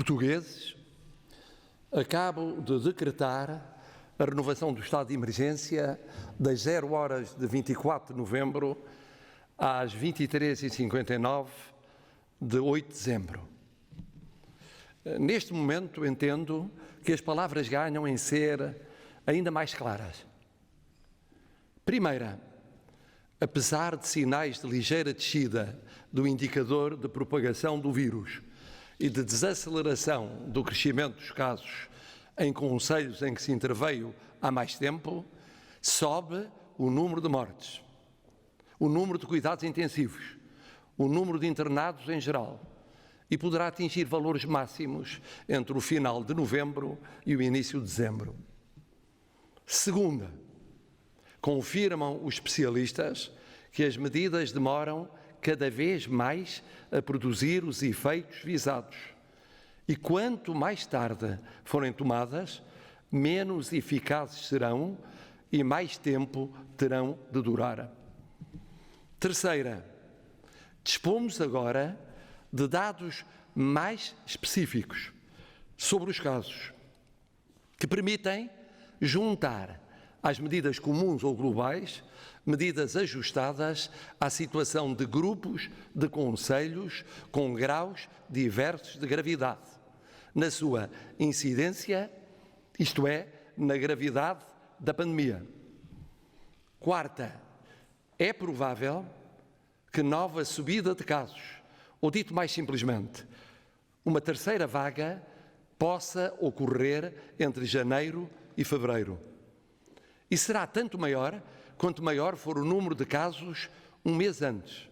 Portugueses, acabo de decretar a renovação do estado de emergência das 0 horas de 24 de novembro às 23h59 de 8 de dezembro. Neste momento entendo que as palavras ganham em ser ainda mais claras. Primeira, apesar de sinais de ligeira descida do indicador de propagação do vírus e de desaceleração do crescimento dos casos em concelhos em que se interveio há mais tempo, sobe o número de mortes, o número de cuidados intensivos, o número de internados em geral e poderá atingir valores máximos entre o final de novembro e o início de dezembro. Segunda, confirmam os especialistas que as medidas demoram cada vez mais a produzir os efeitos visados e quanto mais tarde forem tomadas, menos eficazes serão e mais tempo terão de durar. Terceira, dispomos agora de dados mais específicos sobre os casos que permitem juntar às medidas comuns ou globais, medidas ajustadas à situação de grupos de concelhos com graus diversos de gravidade, na sua incidência, isto é, na gravidade da pandemia. Quarta, é provável que nova subida de casos, ou dito mais simplesmente, uma terceira vaga, possa ocorrer entre janeiro e fevereiro. E será tanto maior quanto maior for o número de casos um mês antes.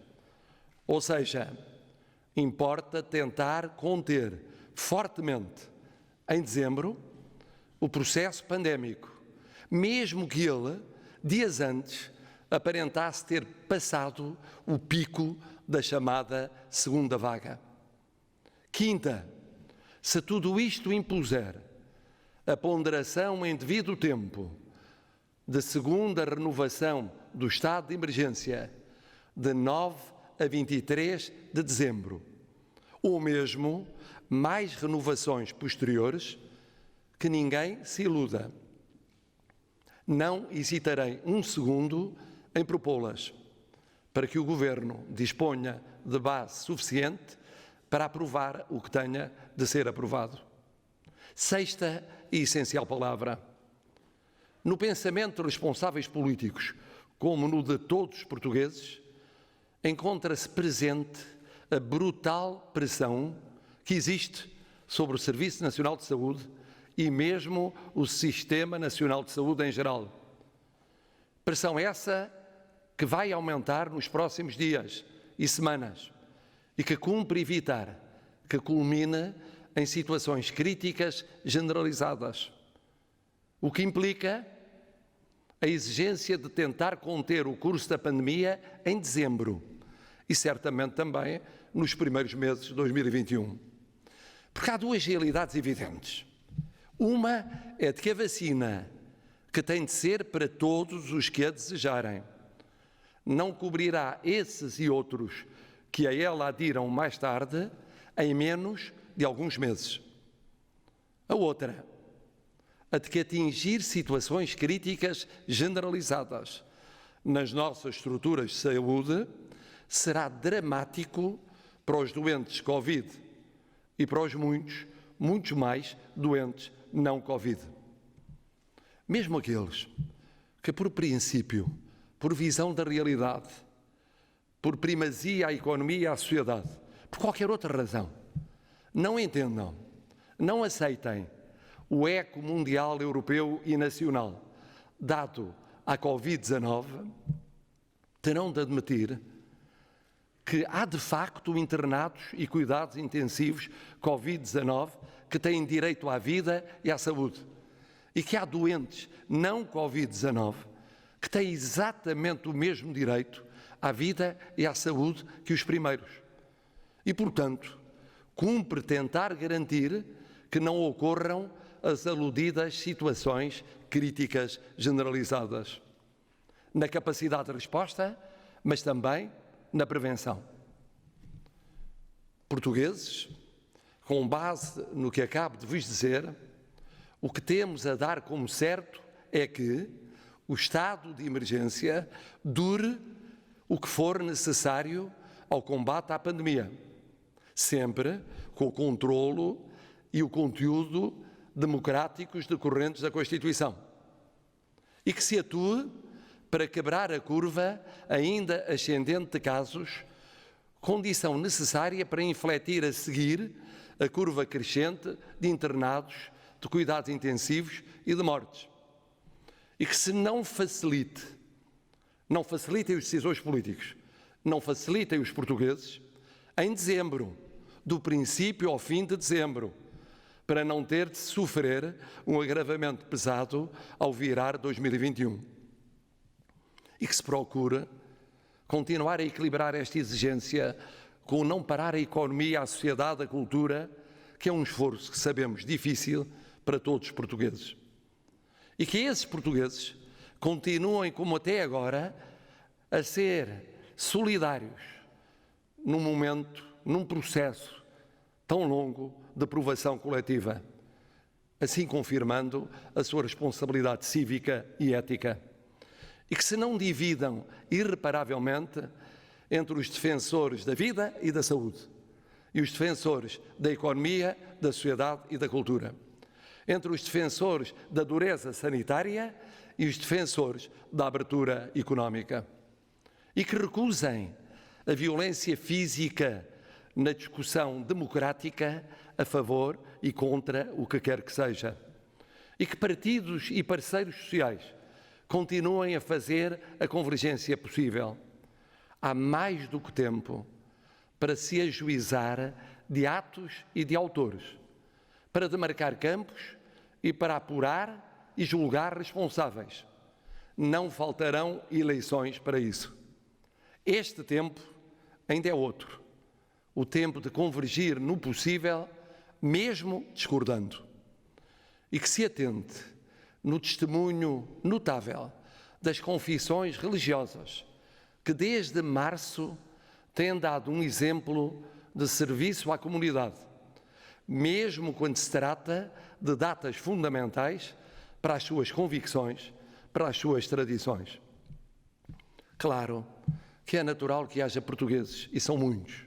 Ou seja, importa tentar conter fortemente em dezembro o processo pandémico, mesmo que ele, dias antes, aparentasse ter passado o pico da chamada segunda vaga. Quinta, se tudo isto impuser a ponderação em devido tempo de segunda renovação do estado de emergência de 9 a 23 de dezembro, ou mesmo mais renovações posteriores, que ninguém se iluda. Não hesitarei um segundo em propô-las, para que o Governo disponha de base suficiente para aprovar o que tenha de ser aprovado. Sexta e essencial palavra. No pensamento de responsáveis políticos, como no de todos os portugueses, encontra-se presente a brutal pressão que existe sobre o Serviço Nacional de Saúde e mesmo o Sistema Nacional de Saúde em geral. Pressão essa que vai aumentar nos próximos dias e semanas e que cumpre evitar que culmine em situações críticas generalizadas, o que implica a exigência de tentar conter o curso da pandemia em dezembro e certamente também nos primeiros meses de 2021. Porque há duas realidades evidentes. Uma é de que a vacina, que tem de ser para todos os que a desejarem, não cobrirá esses e outros que a ela adiram mais tarde em menos de alguns meses. A outra, a de que atingir situações críticas generalizadas nas nossas estruturas de saúde será dramático para os doentes Covid e para os muitos mais doentes não Covid. Mesmo aqueles que, por princípio, por visão da realidade, por primazia à economia e à sociedade, por qualquer outra razão, não entendam, não aceitem o eco mundial, europeu e nacional dado à Covid-19, terão de admitir que há de facto internados e cuidados intensivos Covid-19 que têm direito à vida e à saúde e que há doentes não Covid-19 que têm exatamente o mesmo direito à vida e à saúde que os primeiros. E, portanto, cumpre tentar garantir que não ocorram as aludidas situações críticas generalizadas, na capacidade de resposta, mas também na prevenção. Portugueses, com base no que acabo de vos dizer, o que temos a dar como certo é que o estado de emergência dure o que for necessário ao combate à pandemia, sempre com o controlo e o conteúdo democráticos decorrentes da Constituição, e que se atue para quebrar a curva ainda ascendente de casos, condição necessária para infletir a seguir a curva crescente de internados, de cuidados intensivos e de mortes. E que se não facilitem os decisores políticos, não facilitem os portugueses, em dezembro, do princípio ao fim de dezembro, para não ter de sofrer um agravamento pesado ao virar 2021. E que se procure continuar a equilibrar esta exigência com o não parar a economia, a sociedade, a cultura, que é um esforço que sabemos difícil para todos os portugueses. E que esses portugueses continuem, como até agora, a ser solidários num momento, num processo tão longo de provação coletiva, assim confirmando a sua responsabilidade cívica e ética. E que se não dividam irreparavelmente entre os defensores da vida e da saúde e os defensores da economia, da sociedade e da cultura, entre os defensores da dureza sanitária e os defensores da abertura económica, e que recusem a violência física na discussão democrática a favor e contra o que quer que seja, e que partidos e parceiros sociais continuem a fazer a convergência possível. Há mais do que tempo para se ajuizar de atos e de autores, para demarcar campos e para apurar e julgar responsáveis. Não faltarão eleições para isso. Este tempo ainda é outro, o tempo de convergir no possível, mesmo discordando. E que se atente no testemunho notável das confissões religiosas, que desde março têm dado um exemplo de serviço à comunidade, mesmo quando se trata de datas fundamentais para as suas convicções, para as suas tradições. Claro que é natural que haja portugueses, e são muitos,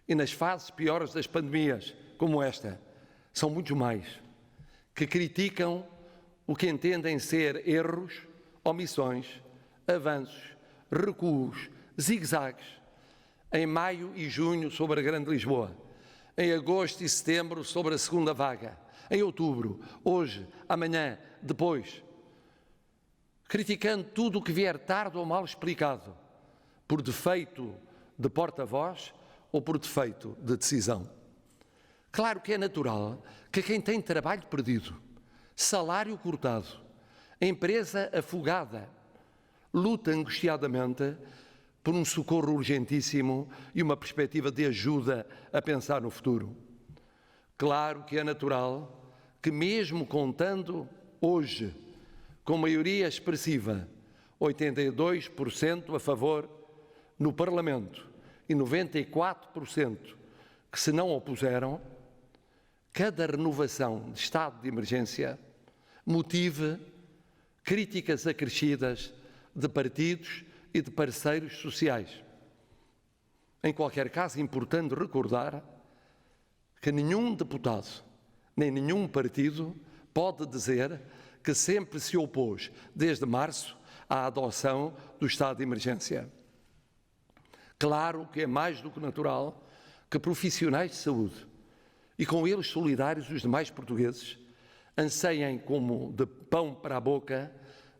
e nas fases piores das pandemias, como esta, são muitos mais, que criticam o que entendem ser erros, omissões, avanços, recuos, zigue-zagues, em maio e junho sobre a Grande Lisboa, em agosto e setembro sobre a segunda vaga, em outubro, hoje, amanhã, depois, criticando tudo o que vier tarde ou mal explicado, por defeito de porta-voz ou por defeito de decisão. Claro que é natural que quem tem trabalho perdido, salário cortado, empresa afogada, luta angustiadamente por um socorro urgentíssimo e uma perspectiva de ajuda a pensar no futuro. Claro que é natural que, mesmo contando hoje com maioria expressiva, 82% a favor no Parlamento e 94% que se não opuseram, cada renovação de estado de emergência motive críticas acrescidas de partidos e de parceiros sociais. Em qualquer caso, é importante recordar que nenhum deputado, nem nenhum partido pode dizer que sempre se opôs, desde março, à adoção do estado de emergência. Claro que é mais do que natural que profissionais de saúde, e com eles solidários os demais portugueses, anseiem como de pão para a boca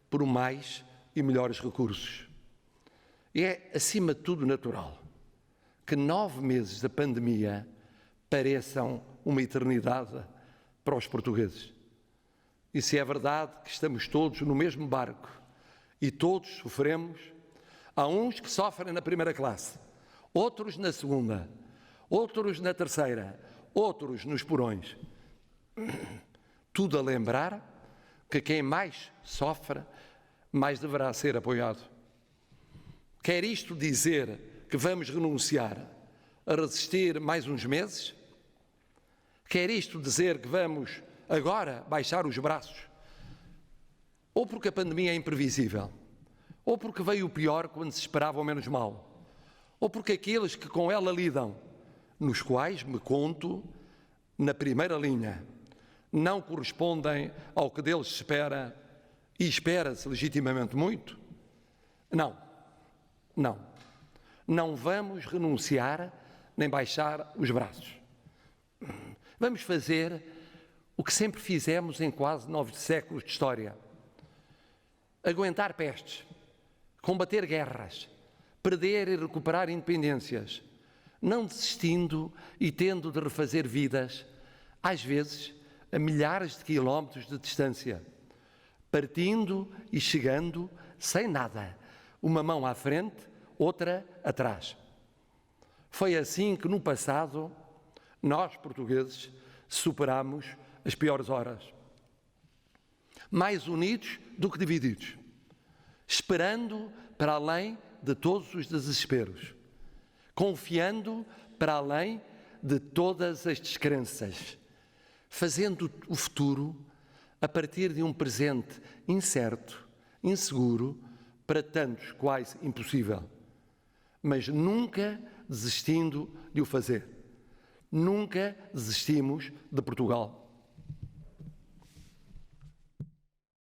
por mais e melhores recursos. E é, acima de tudo, natural que 9 meses da pandemia pareçam uma eternidade para os portugueses. E se é verdade que estamos todos no mesmo barco e todos sofremos, há uns que sofrem na primeira classe, outros na segunda, outros na terceira, outros nos porões. Tudo a lembrar que quem mais sofre, mais deverá ser apoiado. Quer isto dizer que vamos renunciar a resistir mais uns meses? Quer isto dizer que vamos agora baixar os braços? Ou porque a pandemia é imprevisível, ou porque veio o pior quando se esperava o menos mal, ou porque aqueles que com ela lidam, nos quais me conto na primeira linha, não correspondem ao que deles se espera e espera-se legitimamente muito? Não vamos renunciar nem baixar os braços. Vamos fazer o que sempre fizemos em quase 9 séculos de história. Aguentar pestes, combater guerras, perder e recuperar independências, não desistindo e tendo de refazer vidas, às vezes a milhares de quilómetros de distância, partindo e chegando sem nada, uma mão à frente, outra atrás. Foi assim que no passado nós, portugueses, superámos as piores horas. Mais unidos do que divididos, esperando para além de todos os desesperos, confiando para além de todas as descrenças, fazendo o futuro a partir de um presente incerto, inseguro, para tantos quase impossível, mas nunca desistindo de o fazer. Nunca desistimos de Portugal.